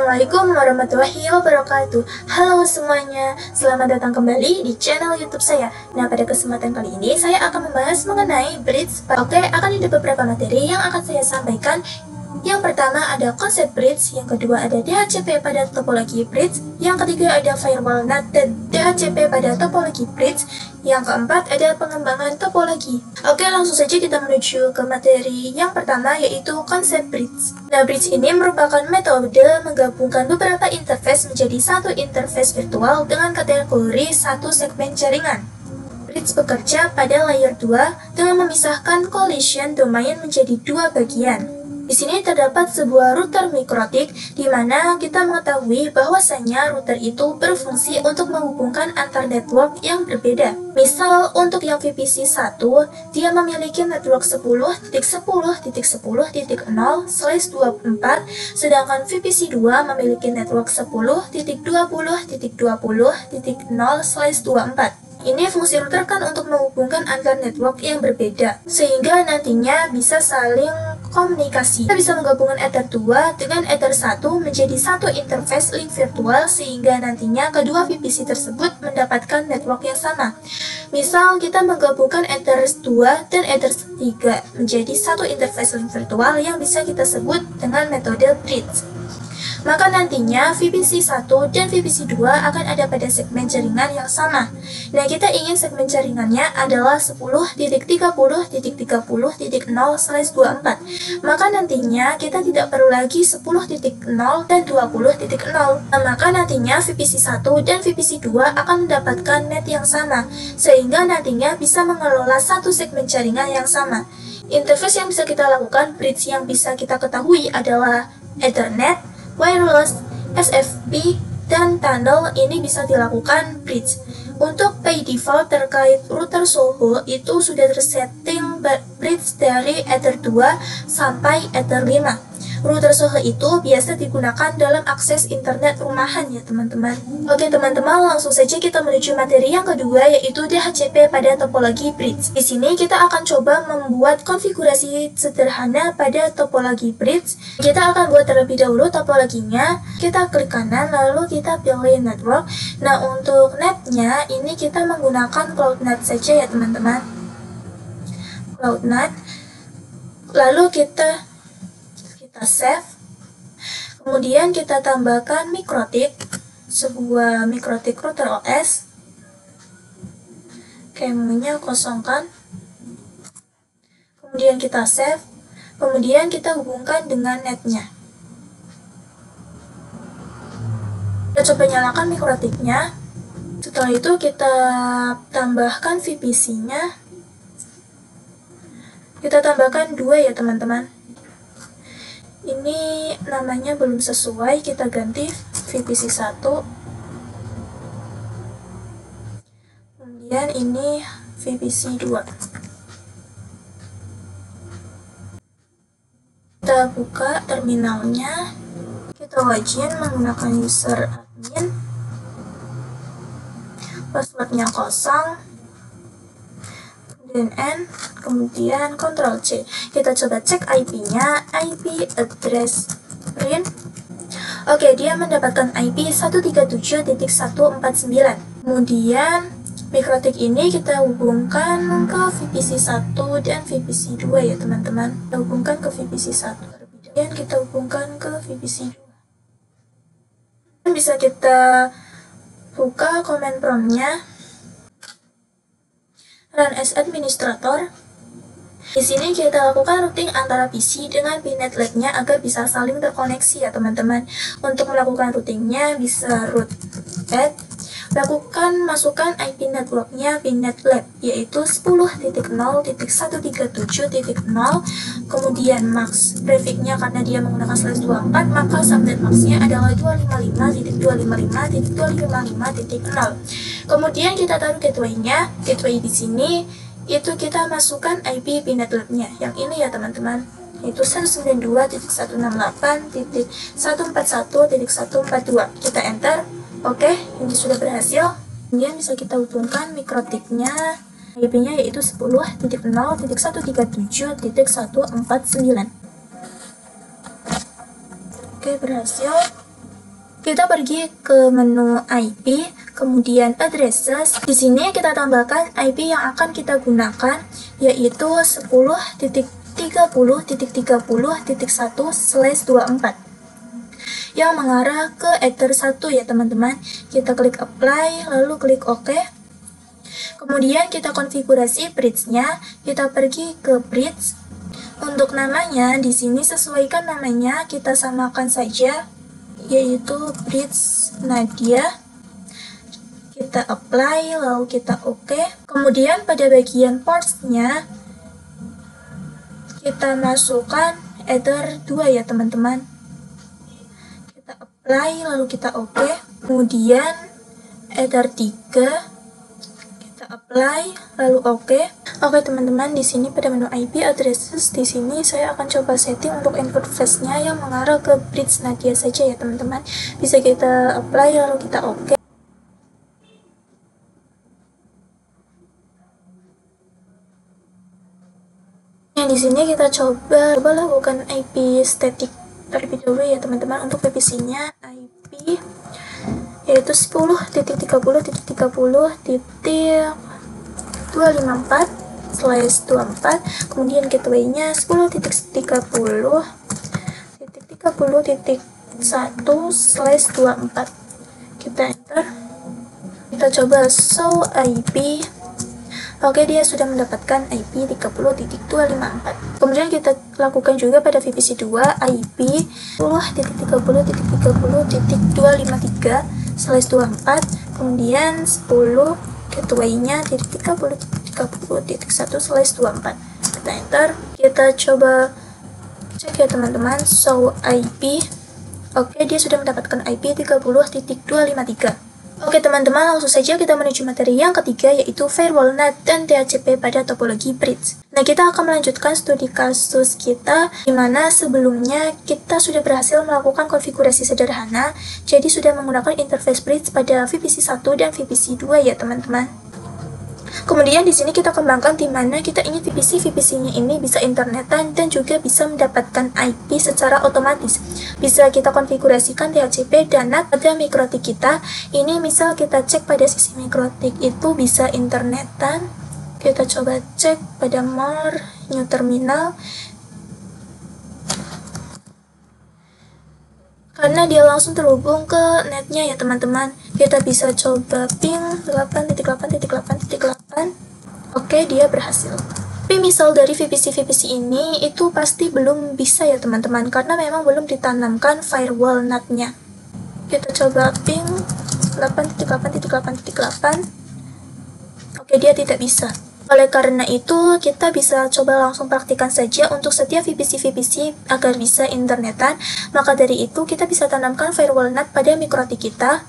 Assalamualaikum warahmatullahi wabarakatuh. Halo semuanya, selamat datang kembali di channel YouTube saya. Nah, pada kesempatan kali ini saya akan membahas mengenai bridge. Oke, akan ada beberapa materi yang akan saya sampaikan. Yang pertama ada konsep bridge, yang kedua ada DHCP pada topologi bridge, yang ketiga ada firewall NAT dan DHCP pada topologi bridge, yang keempat ada pengembangan topologi. Oke, langsung saja kita menuju ke materi yang pertama, yaitu konsep bridge. Nah, bridge ini merupakan metode menggabungkan beberapa interface menjadi satu interface virtual dengan kategori satu segmen jaringan. Bridge bekerja pada layer 2 dengan memisahkan collision domain menjadi dua bagian. Di sini terdapat sebuah router mikrotik di mana kita mengetahui bahwasanya router itu berfungsi untuk menghubungkan antar network yang berbeda. Misal untuk yang VPC 1, dia memiliki network 10.10.10.0/24, sedangkan VPC 2 memiliki network 10.20.20.0/24. Ini fungsi router kan untuk menghubungkan antar network yang berbeda, sehingga nantinya bisa saling komunikasi. Kita bisa menggabungkan Ether 2 dengan Ether 1 menjadi satu interface link virtual, sehingga nantinya kedua VPC tersebut mendapatkan network yang sama. Misal kita menggabungkan Ether 2 dan Ether 3 menjadi satu interface link virtual yang bisa kita sebut dengan metode bridge. Maka nantinya VPC 1 dan VPC 2 akan ada pada segmen jaringan yang sama. Nah, kita ingin segmen jaringannya adalah 10.30.30.0/24. Maka nantinya kita tidak perlu lagi 10.0 dan 20.0. Nah, maka nantinya VPC 1 dan VPC 2 akan mendapatkan net yang sama, sehingga nantinya bisa mengelola satu segmen jaringan yang sama. Interface yang bisa kita lakukan, bridge yang bisa kita ketahui adalah Ethernet, wireless, SFP, dan tunnel. Ini bisa dilakukan bridge. Untuk by default terkait router Soho itu sudah tersetting bridge dari Ether 2 sampai Ether 5. Router Soho itu biasa digunakan dalam akses internet rumahan ya teman-teman. Oke teman-teman, langsung saja kita menuju materi yang kedua, yaitu DHCP pada topologi bridge. Di sini kita akan coba membuat konfigurasi sederhana pada topologi bridge. Kita akan buat terlebih dahulu topologinya. Kita klik kanan lalu kita pilih network. Nah, untuk netnya ini kita menggunakan CloudNet saja ya teman-teman. CloudNet. Lalu kita save, kemudian kita tambahkan mikrotik, sebuah mikrotik router OS, kemnya kosongkan, kemudian kita save, kemudian kita hubungkan dengan netnya. Kita coba nyalakan mikrotiknya. Setelah itu kita tambahkan VPC-nya, kita tambahkan 2 ya teman-teman. Ini namanya belum sesuai, kita ganti VPC 1. Kemudian ini VPC 2. Kita buka terminalnya. Kita login menggunakan user admin. Passwordnya kosong. N, kemudian Ctrl C. Kita coba cek IP-nya, IP address print. Oke, dia mendapatkan IP 137.149. Kemudian mikrotik ini kita hubungkan ke VPC 1 dan VPC 2 ya teman-teman. Kita hubungkan ke VPC 1 dan kita hubungkan ke VPC 2. Bisa kita buka command prompt-nya. Run as administrator. Di sini kita lakukan routing antara PC dengan VNet Lab-nya agar bisa saling terkoneksi ya teman-teman. Untuk melakukan routingnya bisa root add, masukkan IP networknya VNet Lab, yaitu 10.0.137.0, kemudian max prefix-nya karena dia menggunakan /24, maka subnet max-nya adalah 255.255.255.0. Kemudian kita taruh gateway-nya. Gateway di sini itu kita masukkan IP VNet Lab-nya yang ini ya teman-teman, yaitu 192.168.141.142. Kita enter. Oke, ini sudah berhasil. Kemudian bisa kita hubungkan mikrotiknya, IP-nya yaitu 10.0.137.149. Oke, berhasil. Kita pergi ke menu IP, kemudian addresses. Di sini kita tambahkan IP yang akan kita gunakan, yaitu 10.30.30.1/24 yang mengarah ke Ether 1 ya teman-teman. Kita klik apply, lalu klik OK. Kemudian kita konfigurasi bridge-nya. Kita pergi ke bridge. Untuk namanya, di sini sesuaikan namanya, kita samakan saja, yaitu bridge Nadia. Kita apply, lalu kita OK. Kemudian pada bagian ports-nya, kita masukkan Ether 2 ya teman-teman. Kita apply, lalu kita OK. Kemudian Ether 3, kita apply, lalu OK. Oke teman-teman, di sini pada menu IP addresses, di sini saya akan coba setting untuk input flash-nya yang mengarah ke bridge Nadia saja ya teman-teman. Bisa kita apply, lalu kita OK. Yang di sini kita coba lakukan IP static terlebih dahulu ya teman-teman. Untuk VPC-nya IP yaitu 10.30.254/24, kemudian gateway-nya 10.30.30.1/24. Kita enter. Kita coba show IP. Oke, dia sudah mendapatkan IP 30.254. Kemudian kita lakukan juga pada VPC 2 IP 10.30.253/24, kemudian 10 gateway-nya 30.30.1/24. Kita enter. Kita coba cek ya teman-teman, show IP. Oke, dia sudah mendapatkan IP 30.253. Oke teman-teman, langsung saja kita menuju materi yang ketiga, yaitu firewall NAT dan DHCP pada topologi bridge. Nah, kita akan melanjutkan studi kasus kita, di mana sebelumnya kita sudah berhasil melakukan konfigurasi sederhana, jadi sudah menggunakan interface bridge pada VPC 1 dan VPC 2 ya teman-teman. Kemudian di sini kita kembangkan di mana kita ingin VPC-nya ini bisa internetan dan juga bisa mendapatkan IP secara otomatis. Bisa kita konfigurasikan DHCP dan NAT pada mikrotik kita. Ini misal kita cek pada sisi mikrotik itu bisa internetan. Kita coba cek pada more new terminal. Karena dia langsung terhubung ke netnya ya teman-teman, kita bisa coba ping 8.8.8.8. Oke, dia berhasil. Tapi misal dari VPC ini itu pasti belum bisa ya teman-teman, karena memang belum ditanamkan firewall NAT-nya. Kita coba ping 8.8.8.8. Oke, dia tidak bisa. Oleh karena itu, kita bisa coba langsung praktikkan saja untuk setiap VPC agar bisa internetan. Maka dari itu, kita bisa tanamkan firewall NAT pada mikrotik kita.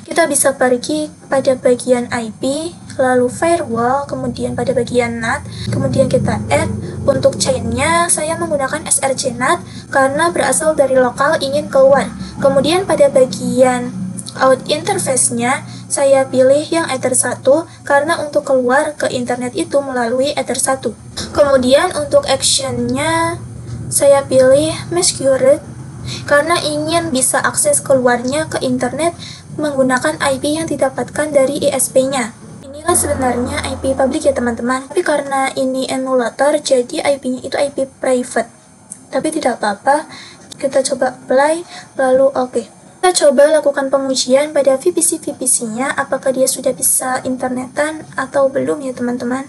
Kita bisa pergi pada bagian IP, lalu firewall, kemudian pada bagian NAT, kemudian kita add. Untuk chain-nya, saya menggunakan SRC NAT karena berasal dari lokal ingin keluar. Kemudian pada bagian out interface-nya, saya pilih yang Ether 1 karena untuk keluar ke internet itu melalui Ether 1. Kemudian untuk action-nya, saya pilih Masquerade karena ingin bisa akses keluarnya ke internet menggunakan IP yang didapatkan dari ISP-nya. Ini kan sebenarnya IP public ya teman-teman, tapi karena ini emulator, jadi IP-nya itu IP private. Tapi tidak apa-apa, kita coba apply, lalu oke. Kita coba lakukan pengujian pada VPC-nya, apakah dia sudah bisa internetan atau belum ya teman-teman.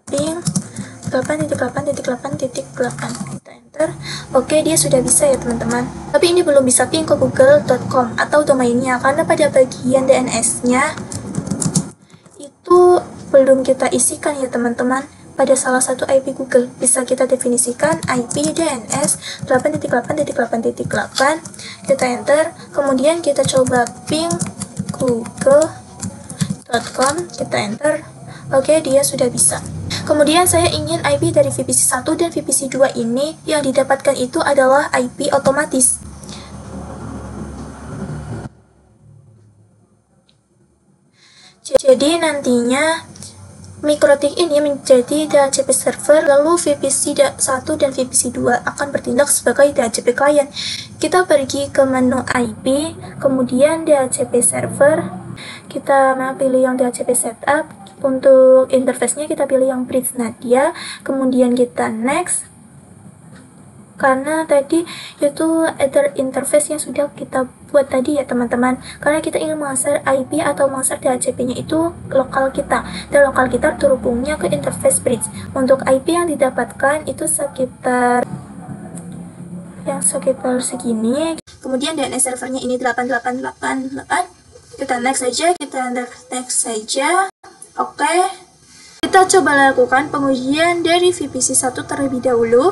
Ping 8.8.8.8. Kita enter. Oke, dia sudah bisa ya teman-teman. Tapi ini belum bisa ping ke google.com atau domainnya, karena pada bagian DNS-nya itu belum kita isikan ya teman-teman. Pada salah satu IP Google bisa kita definisikan IP DNS 8.8.8.8. Kita enter, kemudian kita coba ping google.com, kita enter. Oke, dia sudah bisa. Kemudian saya ingin IP dari VPC 1 dan VPC 2 ini yang didapatkan itu adalah IP otomatis. Jadi nantinya Mikrotik ini menjadi DHCP server, lalu VPC 1 dan VPC 2 akan bertindak sebagai DHCP client. Kita pergi ke menu IP, kemudian DHCP server, kita pilih yang DHCP setup. Untuk interface-nya kita pilih yang Bridge Nadia, kemudian kita next. Karena tadi itu ada interface yang sudah kita buat tadi ya teman-teman, karena kita ingin mengakses IP atau mengakses DHCP-nya itu lokal kita, dan lokal kita terhubungnya ke interface bridge. Untuk IP yang didapatkan itu sekitar segini. Kemudian DNS servernya ini 8888. Kita next saja, Oke. Kita coba lakukan pengujian dari VPC 1 terlebih dahulu.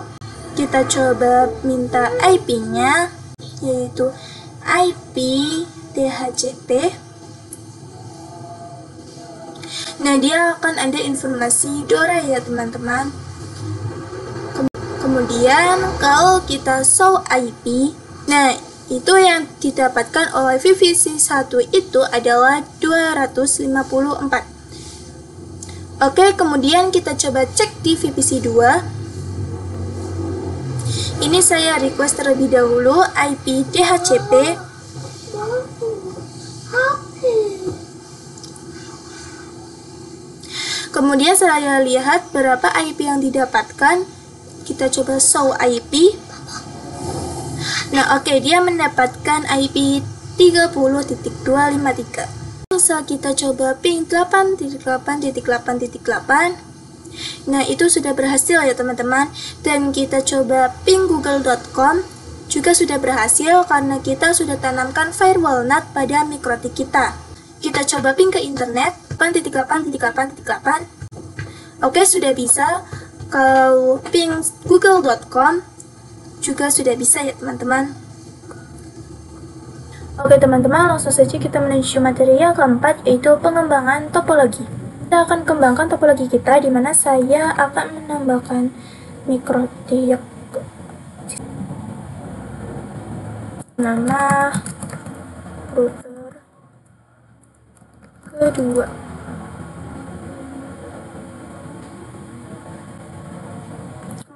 Kita coba minta IP-nya, yaitu IP DHCP. Nah, dia akan ada informasi DORA ya teman-teman. Kemudian kalau kita show IP, nah itu yang didapatkan oleh VPC 1 itu adalah 254. Oke, kemudian kita coba cek di VPC 2. Ini saya request terlebih dahulu IP DHCP. Kemudian saya lihat berapa IP yang didapatkan. Kita coba show IP. Nah, oke, dia mendapatkan IP 30.253. Misal kita coba ping 8.8.8.8. Nah, itu sudah berhasil ya teman-teman. Dan kita coba ping google.com juga sudah berhasil karena kita sudah tanamkan firewall NAT pada mikrotik kita. Kita coba ping ke internet 8.8.8.8. Oke, sudah bisa. Kalau ping google.com juga sudah bisa ya teman-teman. Oke teman-teman, langsung saja kita menuju materi yang keempat, yaitu pengembangan topologi. Kita akan kembangkan topologi kita, di mana saya akan menambahkan mikrotik nama router kedua.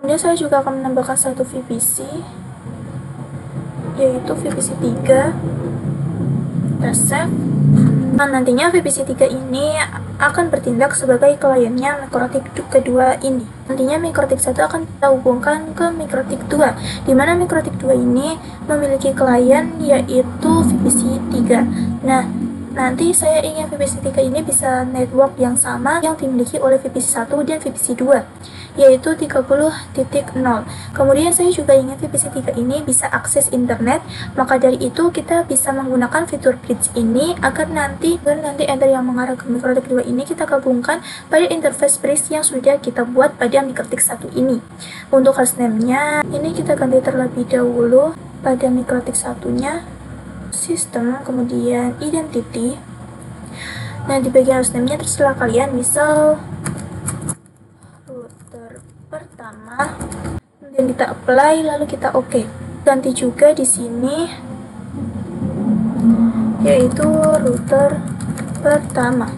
Kemudian saya juga akan menambahkan satu VPC, yaitu VPC 3. Kita save. Nah, nantinya VPC 3 ini akan bertindak sebagai kliennya mikrotik kedua ini. Nantinya mikrotik 1 akan kita hubungkan ke mikrotik 2, di mana mikrotik 2 ini memiliki klien yaitu VPC 3. Nah, nanti saya ingin VPC 3 ini bisa network yang sama yang dimiliki oleh VPC 1 dan VPC 2, yaitu 30.0. Kemudian saya juga ingin VPC 3 ini bisa akses internet, maka dari itu kita bisa menggunakan fitur bridge ini agar nanti enter yang mengarah ke mikrotik 2 ini kita gabungkan pada interface bridge yang sudah kita buat pada mikrotik 1 ini. Untuk hostname-nya, ini kita ganti terlebih dahulu pada mikrotik 1-nya, sistem, kemudian identity. Nah, di bagian hostname-nya terserah kalian, misal pertama, kemudian kita apply, lalu kita oke. Ganti juga di sini, yaitu router pertama.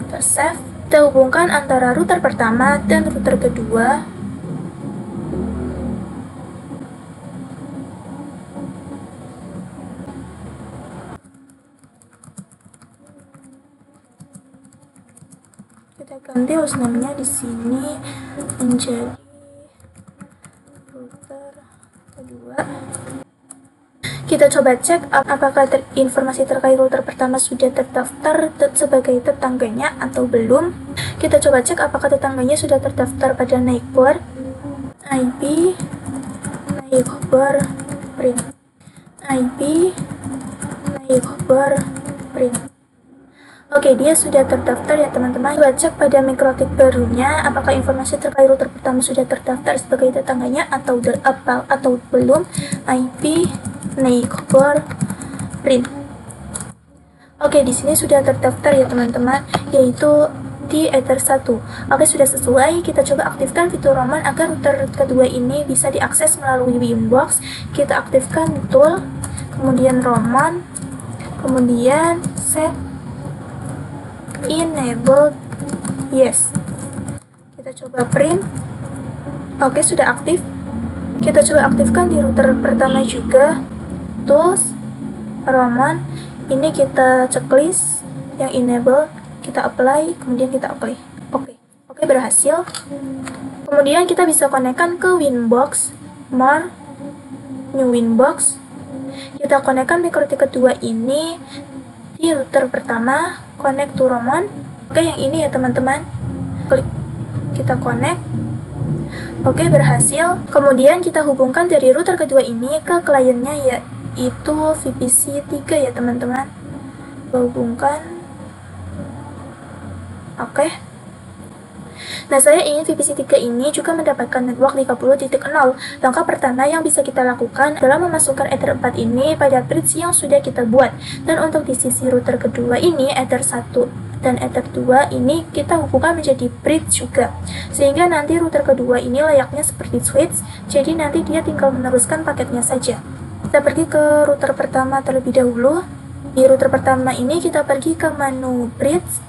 Kita save. Kita hubungkan antara router pertama dan router kedua. Kita ganti hostname-nya di sini menjadi router kedua. Kita coba cek apakah informasi terkait router pertama sudah terdaftar sebagai tetangganya atau belum. Kita coba cek apakah tetangganya sudah terdaftar pada neighbor. IP neighbor print. IP neighbor print. Oke, dia sudah terdaftar ya teman-teman. Coba cek pada mikrotik barunya apakah informasi terkait router pertama sudah terdaftar sebagai tetangganya atau belum. IP neighbor print. Oke, di sini sudah terdaftar ya teman-teman, yaitu di Ether 1. Oke, sudah sesuai. Kita coba aktifkan fitur Roman agar router kedua ini bisa diakses melalui Winbox. Kita aktifkan tool, kemudian Roman, kemudian set enabled, yes. Kita coba print. Oke, sudah aktif. Kita coba aktifkan di router pertama juga. Tools, Roman. Ini kita checklist yang enable, kita apply, kemudian kita apply. Oke, berhasil. Kemudian kita bisa konekkan ke Winbox, more, new Winbox. Kita konekkan MikroTik kedua ini di router pertama, connect to Roman. Oke, yang ini ya teman-teman. Klik, kita connect. Oke, berhasil. Kemudian kita hubungkan dari router kedua ini ke kliennya, yaitu VPC 3 ya teman-teman. Hubungkan. Oke. Nah, saya ingin VPC 3 ini juga mendapatkan network 30.0. Langkah pertama yang bisa kita lakukan adalah memasukkan Ether 4 ini pada bridge yang sudah kita buat. Dan untuk di sisi router kedua ini, Ether 1 dan Ether 2 ini kita hubungkan menjadi bridge juga. Sehingga nanti router kedua ini layaknya seperti switch, jadi nanti dia tinggal meneruskan paketnya saja. Kita pergi ke router pertama terlebih dahulu. Di router pertama ini kita pergi ke menu bridge.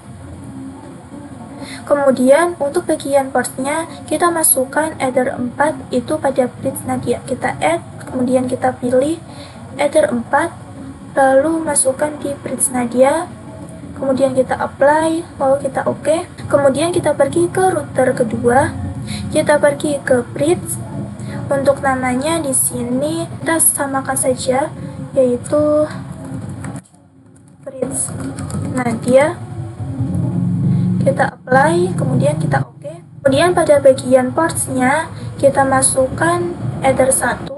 Kemudian untuk bagian portnya kita masukkan Ether 4 itu pada bridge Nadia. Kita add, kemudian kita pilih Ether 4, lalu masukkan di bridge Nadia. Kemudian kita apply, lalu kita oke. Kemudian kita pergi ke router kedua. Kita pergi ke bridge. Untuk namanya di sini kita samakan saja, yaitu bridge Nadia. Kita apply, kemudian kita oke. Kemudian pada bagian portsnya kita masukkan Ether 1.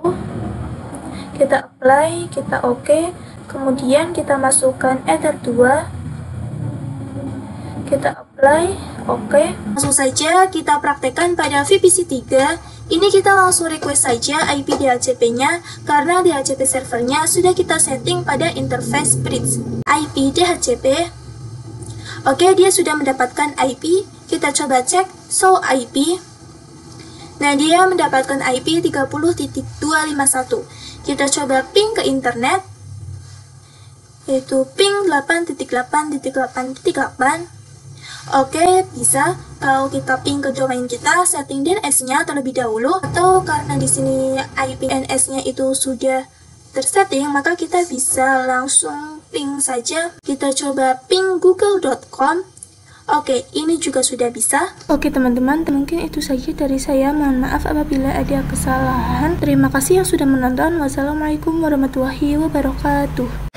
Kita apply, kita oke. Kemudian kita masukkan Ether 2. Kita apply, oke. Langsung saja kita praktekkan pada VPC 3. Ini kita langsung request saja IP DHCP-nya karena DHCP servernya sudah kita setting pada interface bridge. IP DHCP. Oke, dia sudah mendapatkan IP. Kita coba cek show IP. Nah, dia mendapatkan IP 30.251. Kita coba ping ke internet, yaitu ping 8.8.8.8. Oke, bisa. Kalau kita ping ke domain kita, setting DNS-nya terlebih dahulu, atau karena di sini IP DNS-nya itu sudah tersetting, maka kita bisa langsung ping saja. Kita coba ping google.com. Oke, ini juga sudah bisa. Oke teman-teman, mungkin itu saja dari saya. Mohon maaf apabila ada kesalahan. Terima kasih yang sudah menonton. Wassalamualaikum warahmatullahi wabarakatuh.